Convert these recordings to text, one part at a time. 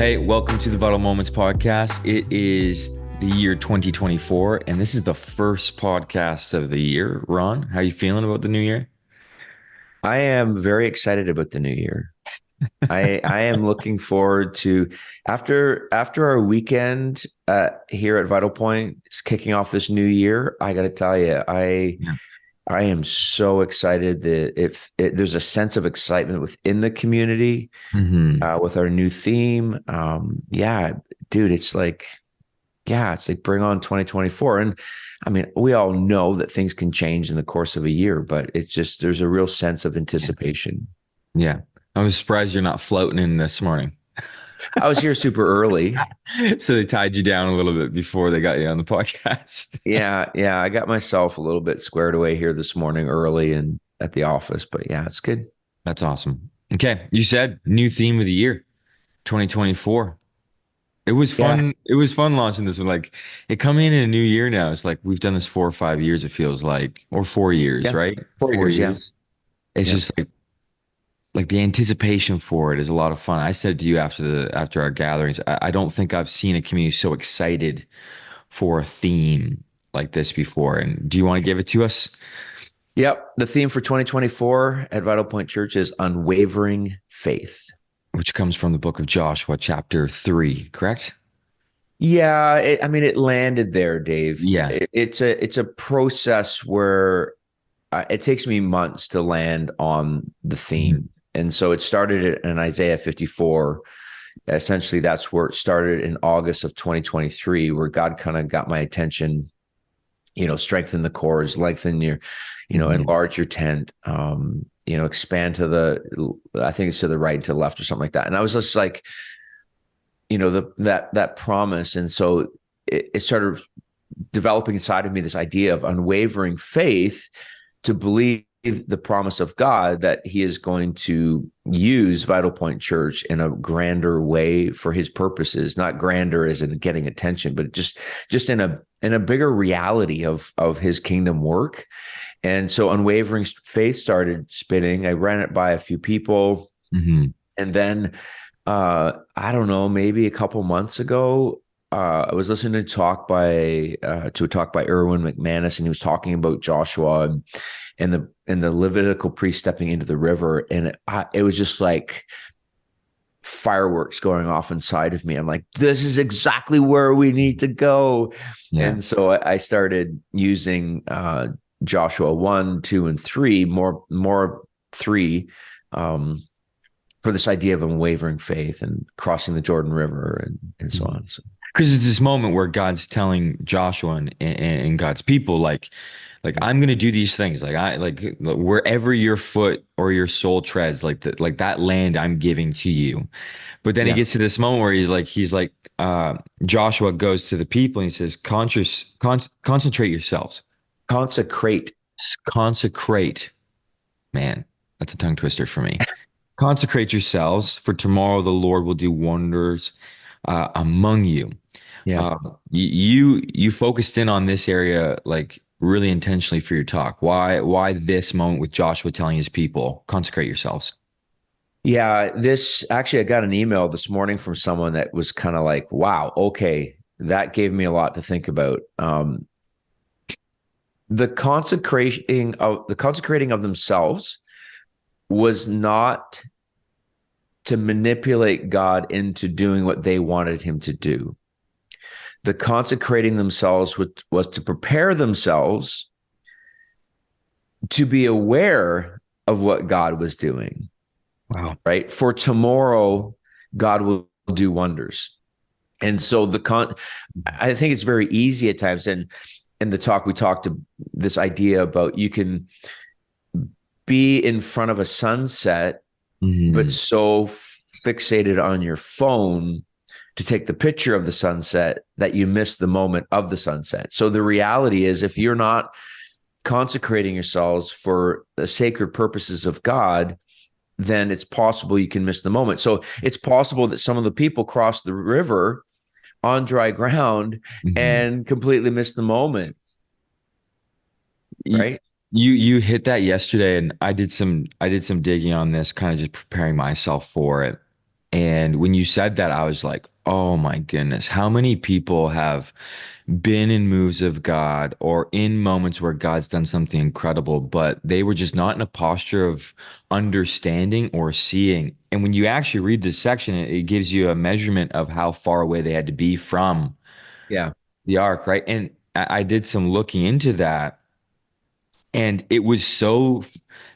Hey, welcome to the Vitalmoments podcast. It is the year 2024, and this is the first podcast of the year. Ron, how you feeling about the new year? I am very excited about the new year. I am looking forward to after our weekend here at Vital Point is kicking off this new year. I got to tell you, Yeah. I am so excited that if there's a sense of excitement within the community hmm with our new theme. Yeah, dude, it's like bring on 2024. And I mean, we all know that things can change in the course of a year, but it's just there's a real sense of Yeah. anticipation. Yeah. I was surprised you're not floating in this morning. I was here super early. So they tied you down a little bit before they got you on the podcast. Yeah. I got myself a little bit squared away here this morning early and at the office, but yeah, it's good. That's awesome. Okay. You said new theme of the year, 2024. It was Yeah. fun. It was fun launching this one. Like it coming in a new year now. It's like we've done this 4 or 5 years, it feels like, or 4 years, Yeah. right? 4 years. Yeah. 4 years. It's Yeah. just like the anticipation for it is a lot of fun. I said to you after our gatherings, I don't think I've seen a community so excited for a theme like this before. And do you want to give it to us? Yep. The theme for 2024 at Vital Point Church is unwavering faith. Which comes from the book of Joshua, chapter 3, correct? Yeah. I mean, it landed there, Dave. Yeah. It's a process where it takes me months to land on the Mhm. theme. And so it started in Isaiah 54. Essentially, that's where it started in August of 2023, where God kind of got my attention, strengthen the cords, lengthen your, Mhm. enlarge your tent, expand I think it's to the right, to the left or something like that. And I was just like, that promise. And so it started developing inside of me this idea of unwavering faith to believe the promise of God that he is going to use Vital Point Church in a grander way for his purposes, not grander as in getting attention, but just in a bigger reality of his kingdom work. And so unwavering faith started spinning. I ran it by a few people. Mhm. And then I don't know, maybe a couple months ago, I was listening to a talk by Erwin McManus, and he was talking about Joshua and the Levitical priest stepping into the river, and it was just like fireworks going off inside of me. I'm like, this is exactly where we need to go, Yeah. and so I started using Joshua 1, 2, and 3, more 3. For this idea of unwavering faith and crossing the Jordan River and so on. So, Because it's this moment where God's telling Joshua and God's people, like I'm gonna do these things, like wherever your foot or your soul treads, like that land I'm giving to you. But then he yeah, gets to this moment where Joshua goes to the people and he says, concentrate yourselves, consecrate. consecrate. Man, that's a tongue twister for me. Consecrate yourselves, for tomorrow the Lord will do wonders among you. Yeah. Uh, you focused in on this area like really intentionally for your talk. Why this moment with Joshua telling his people, consecrate yourselves? Yeah. This actually, I got an email this morning from someone that was kind of like, wow, okay, that gave me a lot to think about. The consecrating of themselves was not to manipulate God into doing what they wanted him to do. The consecrating themselves was to prepare themselves to be aware of what God was doing, Wow. right? For tomorrow, God will do wonders. And so I think it's very easy at times. And in the talk, we talked to this idea about you can be in front of a sunset, but Mhm. so fixated on your phone to take the picture of the sunset that you miss the moment of the sunset. So the reality is, if you're not consecrating yourselves for the sacred purposes of God, then it's possible you can miss the moment. So it's possible that some of the people cross the river on dry ground Mhm. and completely miss the moment, You, right? you hit that yesterday, and I did some digging on this, kind of just preparing myself for it. And when you said that, I was like, oh my goodness, how many people have been in moves of God or in moments where God's done something incredible, but they were just not in a posture of understanding or seeing. And when you actually read this section, it gives you a measurement of how far away they had to be from Yeah. the ark, right? And I did some looking into that, and it was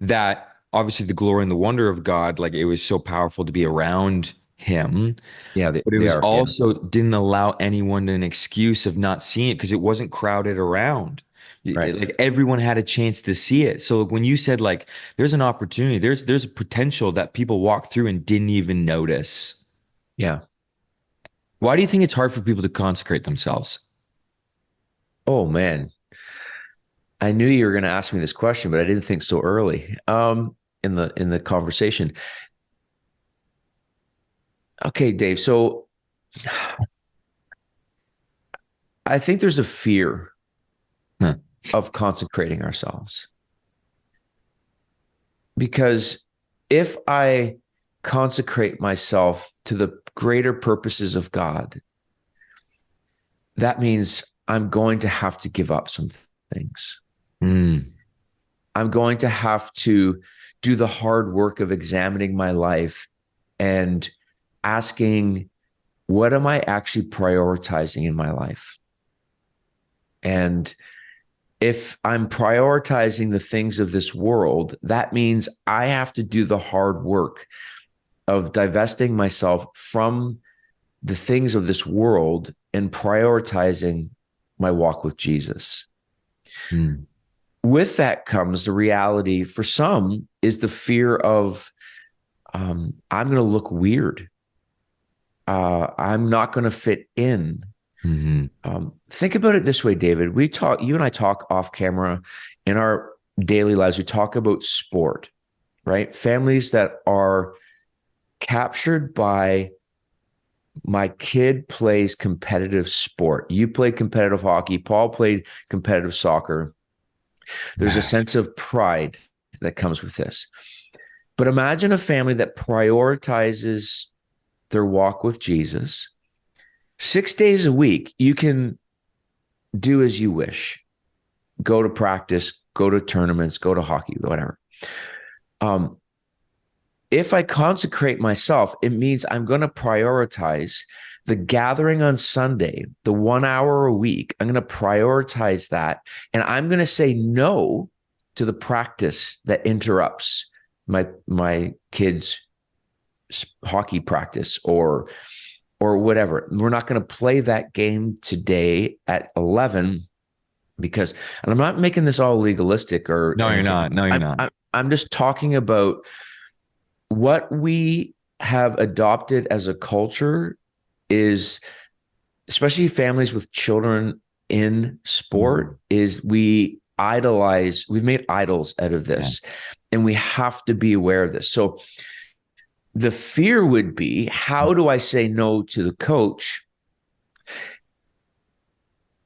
that obviously the glory and the wonder of God, like it was so powerful to be around him, Yeah. but it They was are. Yeah. also didn't allow anyone an excuse of not seeing it because it wasn't crowded around. Right. Like everyone had a chance to see it. So when you said like there's an opportunity, there's a potential that people walked through and didn't even notice. Yeah. Why do you think it's hard for people to consecrate themselves? Oh man. I knew you were going to ask me this question, but I didn't think so early in the conversation. Okay, Dave. So I think there's a fear Huh. of consecrating ourselves because if I consecrate myself to the greater purposes of God, that means I'm going to have to give up some things. Mm, I'm going to have to do the hard work of examining my life and asking, what am I actually prioritizing in my life? And if I'm prioritizing the things of this world, that means I have to do the hard work of divesting myself from the things of this world and prioritizing my walk with Jesus. mm, With that comes the reality for some is the fear of I'm going to look weird. I'm not going to fit in. mhm. Think about it this way, David. You and I talk off camera in our daily lives. We talk about sport, right? Families that are captured by my kid plays competitive sport. You played competitive hockey. Paul played competitive soccer. There's a sense of pride that comes with this. But imagine a family that prioritizes their walk with Jesus. 6 days a week, you can do as you wish. Go to practice, go to tournaments, go to hockey, whatever. Um, if I consecrate myself, it means I'm going to prioritize the gathering on Sunday, the 1 hour a week. I'm going to prioritize that. And I'm going to say no to the practice that interrupts my kids' hockey practice or whatever. We're not going to play that game today at 11 because, and I'm not making this all legalistic or No, you're anything. not. No, you're I'm, not. I'm, I'm just talking about what we have adopted as a culture is, especially families with children in Mm, sport, is we've made idols out of yeah. this, and we have to be aware of this. So the fear would be, how do I say no to the coach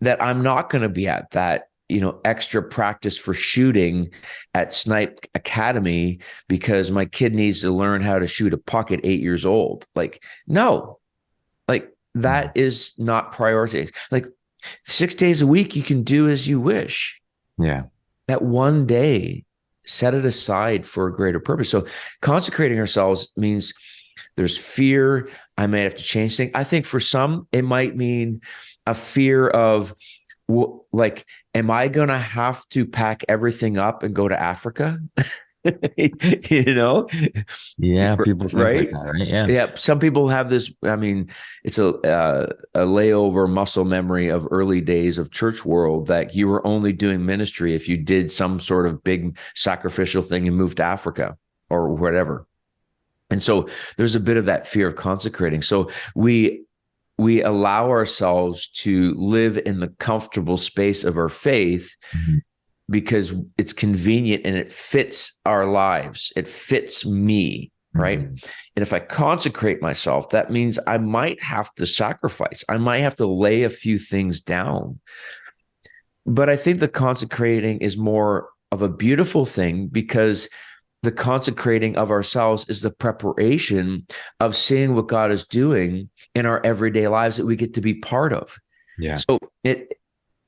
that I'm not going to be at that, extra practice for shooting at Snipe Academy because my kid needs to learn how to shoot a puck at 8 years old? Like, no, like that Mm, is not priority. Like 6 days a week, you can do as you wish. yeah. That one day, set it aside for a greater purpose. So consecrating ourselves means there's fear. I may have to change things. I think for some, it might mean a fear of, like, am I going to have to pack everything up and go to Africa? you know, Yeah, people think like right? that, right? Yeah. Yeah, some people have this. I mean, it's a layover muscle memory of early days of church world that you were only doing ministry if you did some sort of big sacrificial thing and moved to Africa or whatever. And so there's a bit of that fear of consecrating. So we allow ourselves to live in the comfortable space of our faith Mhm. because it's convenient and it fits our lives. It fits me, right? Mhm. And if I consecrate myself, that means I might have to sacrifice. I might have to lay a few things down. But I think the consecrating is more of a beautiful thing because the consecrating of ourselves is the preparation of seeing what God is doing in our everyday lives that we get to be part of. Yeah. So it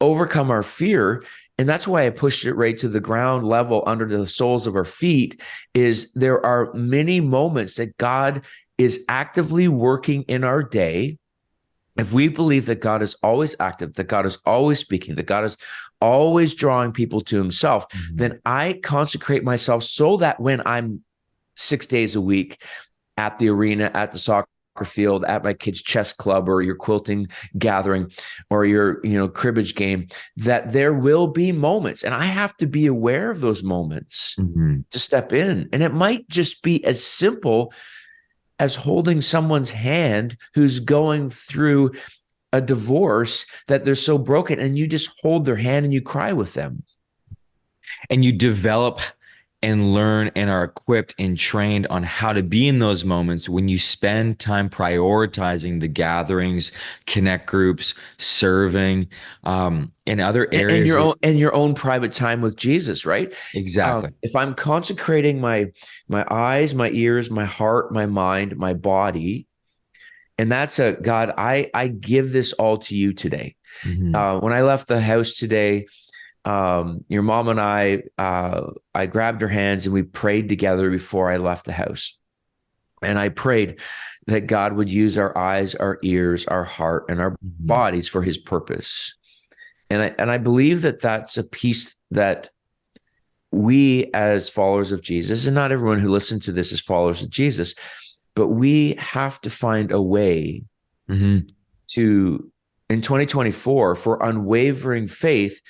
overcome our fear. And that's why I pushed it right to the ground level under the soles of our feet. Is there are many moments that God is actively working in our day. If we believe that God is always active, that God is always speaking, that God is always drawing people to himself, Mhm. then I consecrate myself so that when I'm 6 days a week at the arena, at the soccer field, at my kids' chess club, or your quilting gathering, or your cribbage game, that there will be moments, and I have to be aware of those moments Mhm. to step in. And it might just be as simple as holding someone's hand who's going through a divorce, that they're so broken, and you just hold their hand and you cry with them. And you develop and learn and are equipped and trained on how to be in those moments when you spend time prioritizing the gatherings, connect groups, serving, in other And areas. your own private time with Jesus, right? Exactly. If I'm consecrating my eyes, my ears, my heart, my mind, my body, and that's a God, I give this all to you today. Hmm. When I left the house today, your mom and I grabbed her hands and we prayed together before I left the house. And I prayed that God would use our eyes, our ears, our heart, and our Hmm. bodies for his purpose. And I believe that that's a piece that we, as followers of Jesus, and not everyone who listens to this is followers of Jesus, but we have to find a way Hmm. to, in 2024, for unwavering faith.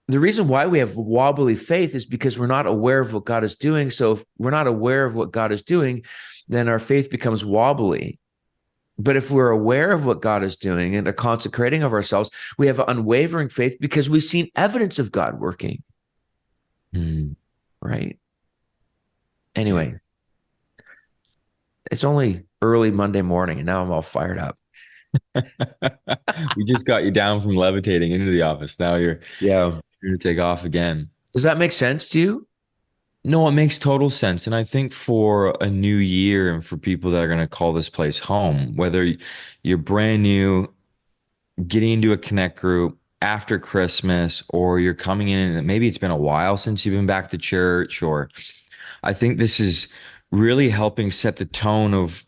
The reason why we have wobbly faith is because we're not aware of what God is doing. So if we're not aware of what God is doing, then our faith becomes wobbly. But if we're aware of what God is doing and a consecrating of ourselves, we have unwavering faith because we've seen evidence of God working, Hmm. right? Yeah. Anyway, it's only early Monday morning and now I'm all fired up. We just got you down from levitating into the office. Now Yeah. you're gonna take off again. Does that make sense to you? No, it makes total sense. And I think for a new year and for people that are going to call this place home, whether you're brand new, getting into a connect group after Christmas, or you're coming in and maybe it's been a while since you've been back to church, or I think this is really helping set the tone of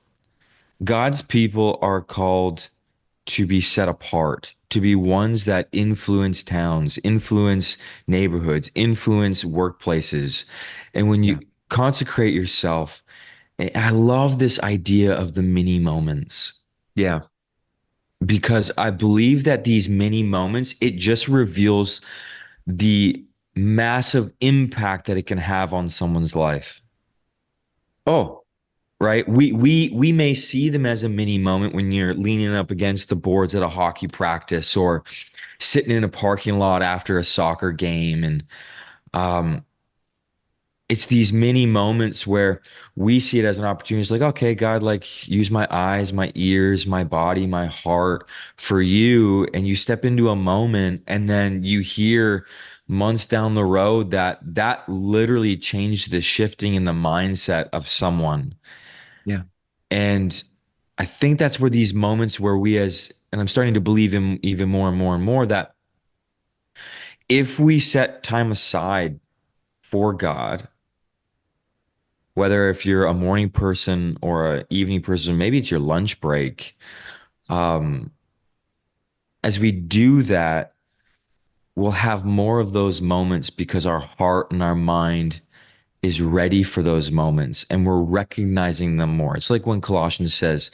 God's people are called to be set apart, to be ones that influence towns, influence neighborhoods, influence workplaces. And when Yeah. you consecrate yourself, I love this idea of the mini moments Yeah. because I believe that these mini moments, it just reveals the massive impact that it can have on someone's life. Oh, Right? We may see them as a mini moment when you're leaning up against the boards at a hockey practice or sitting in a parking lot after a soccer game. And um, it's these mini moments where we see it as an opportunity. It's like, okay, God, like use my eyes, my ears, my body, my heart for you. And you step into a moment and then you hear months down the road that that literally changed the shifting in the mindset of someone. yeah. And I think that's where these moments where we as, and I'm starting to believe in even more and more and more that if we set time aside for God, whether if you're a morning person or an evening person, maybe it's your lunch break. Um, as we do that, we'll have more of those moments because our heart and our mind is ready for those moments and we're recognizing them more. It's like when Colossians says,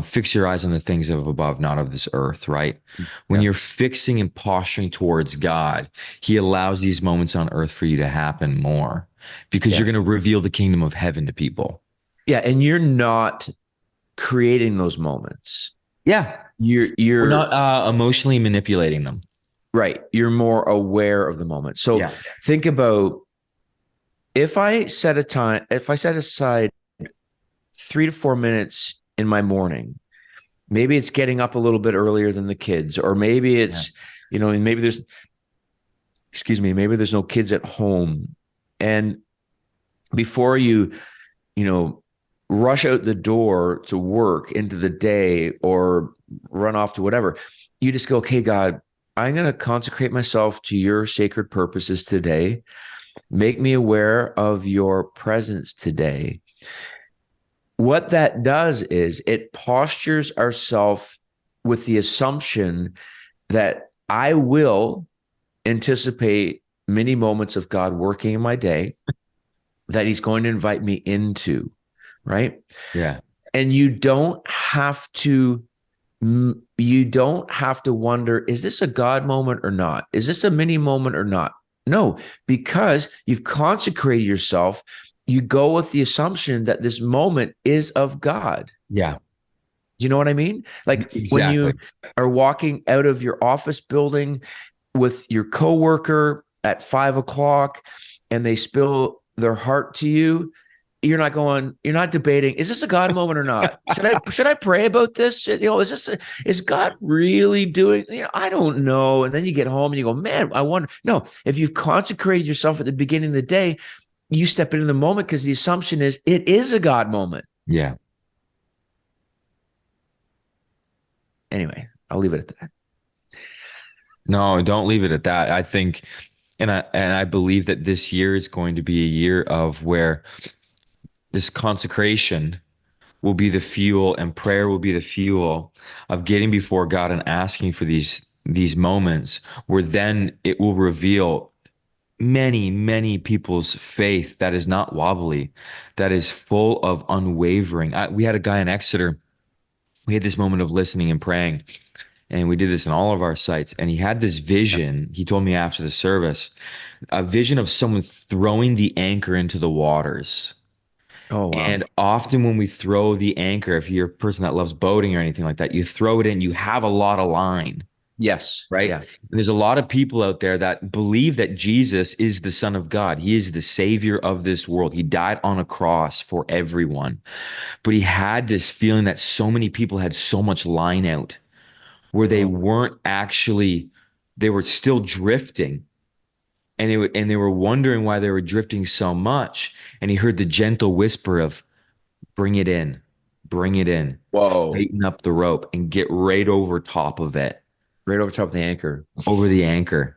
fix your eyes on the things of above, not of this earth, right? When Yeah. you're fixing and posturing towards God, He allows these moments on earth for you to happen more because you're Yeah. going to reveal the kingdom of heaven to people. Yeah. And you're not creating those moments. Yeah. You're We're you're not emotionally manipulating them. right. You're more aware of the moment. So Yeah. think about, if I set aside 3 to 4 minutes in my morning, maybe it's getting up a little bit earlier than the kids, or maybe Yeah. it's, and maybe there's, excuse me, maybe there's no kids at home. And before you know, rush out the door to work into the day or run off to whatever, you just go, okay, God, I'm going to consecrate myself to your sacred purposes today. Make me aware of your presence today. What that does is it postures ourselves with the assumption that I will anticipate many moments of God working in my day that he's going to invite me into, right? Yeah. And you don't have to wonder, is this a God moment or not? Is this a mini moment or not? No, because you've consecrated yourself, you go with the assumption that this moment is of God. Yeah. Do you know what I mean? Like when Exactly. you are walking out of your office building with your coworker at 5 o'clock and they spill their heart to you, you're not debating, is this a God moment or not? Should I pray about this? Is God really doing, I don't know. And then you get home and you go, man, I wonder. No, if you've consecrated yourself at the beginning of the day, you step into the moment because the assumption is it is a God moment. Yeah. Anyway, I'll leave it at that. No, don't leave it at that. I think, and I believe that this year is going to be a year of where this consecration will be the fuel and prayer will be the fuel of getting before God and asking for these moments where then it will reveal many, many people's faith that is not wobbly, that is full of unwavering. We had a guy in Exeter. We had this moment of listening and praying, and we did this in all of our sites. And he had this vision. He told me after the service, a vision of someone throwing the anchor into the waters. Oh, wow. And often when we throw the anchor, if you're a person that loves boating or anything like that, you throw it in, you have a lot of line, Yes. right? Yeah. And there's a lot of people out there that believe that Jesus is the Son of God. He is the Savior of this world. He died on a cross for everyone. But he had this feeling that so many people had so much line out where they Oh, weren't actually, they were still drifting. And they were wondering why they were drifting so much. And he heard the gentle whisper of, bring it in, bring it in, whoa. tighten up the rope and get right over top of it, Right over top of the anchor. over the anchor.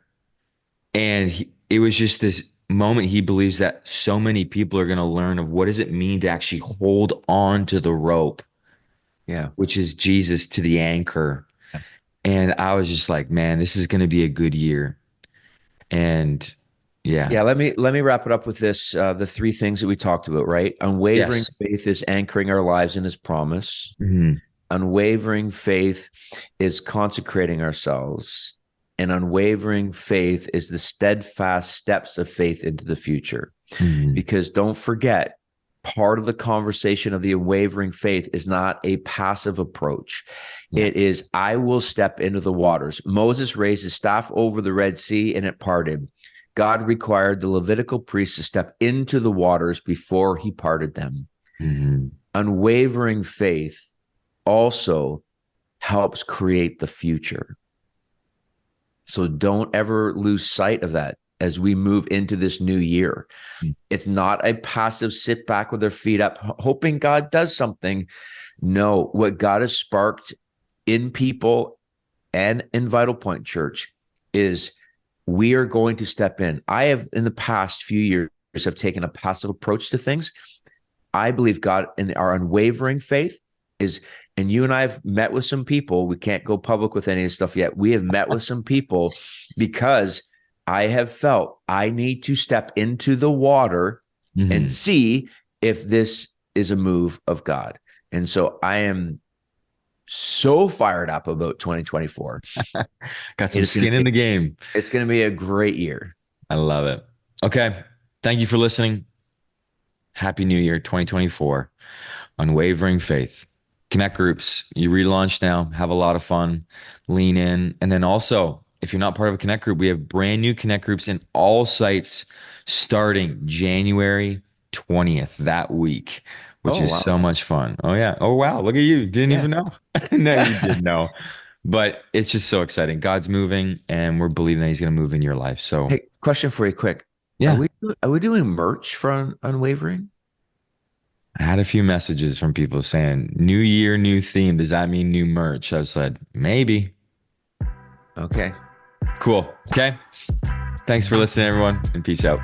And it was just this moment. He believes that so many people are going to learn of what does it mean to actually hold on to the rope, Yeah. which is Jesus to the anchor. And I was just like, man, this is going to be a good year. And yeah, Yeah, let me wrap it up with this. The three things that we talked about, right? Unwavering yes. faith is anchoring our lives in his promise. Mhm. Unwavering faith is consecrating ourselves. And unwavering faith is the steadfast steps of faith into the future. Mhm. Because don't forget, part of the conversation of the unwavering faith is not a passive approach. Yeah. It is, I will step into the waters. Moses raised his staff over the Red Sea and it parted. God required the Levitical priests to step into the waters before he parted them. Mhm. Unwavering faith also helps create the future. So don't ever lose sight of that as we move into this new year. It's not a passive sit back with their feet up, hoping God does something. No, what God has sparked in people and in Vital Point Church is we are going to step in. I have in the past few years have taken a passive approach to things. I believe God in our unwavering faith is, and you and I have met with some people. We can't go public with any of this stuff yet. We have met with some people because I have felt I need to step into the water and Mhm. see if this is a move of God. And so I am so fired up about 2024. Got It some is going skin to in the game. it's going to be a great year. I love it. Okay. Thank you for listening. Happy New Year 2024. Unwavering faith. Connect groups. You relaunch now. Have a lot of fun. Lean in. And then also, if you're not part of a Connect group, we have brand new Connect groups in all sites starting January 20th that week, which Oh, is wow. so much fun. Oh, yeah. Oh, wow. Look at you. Didn't Yeah. even know. No, you did know. But it's just so exciting. God's moving and we're believing that he's going to move in your life. So, Hey, question for you quick. Yeah. Are we doing merch for Unwavering? I had a few messages from people saying, new year, new theme. Does that mean new merch? I said, maybe. Okay. Cool. Okay. Thanks for listening, everyone, and peace out.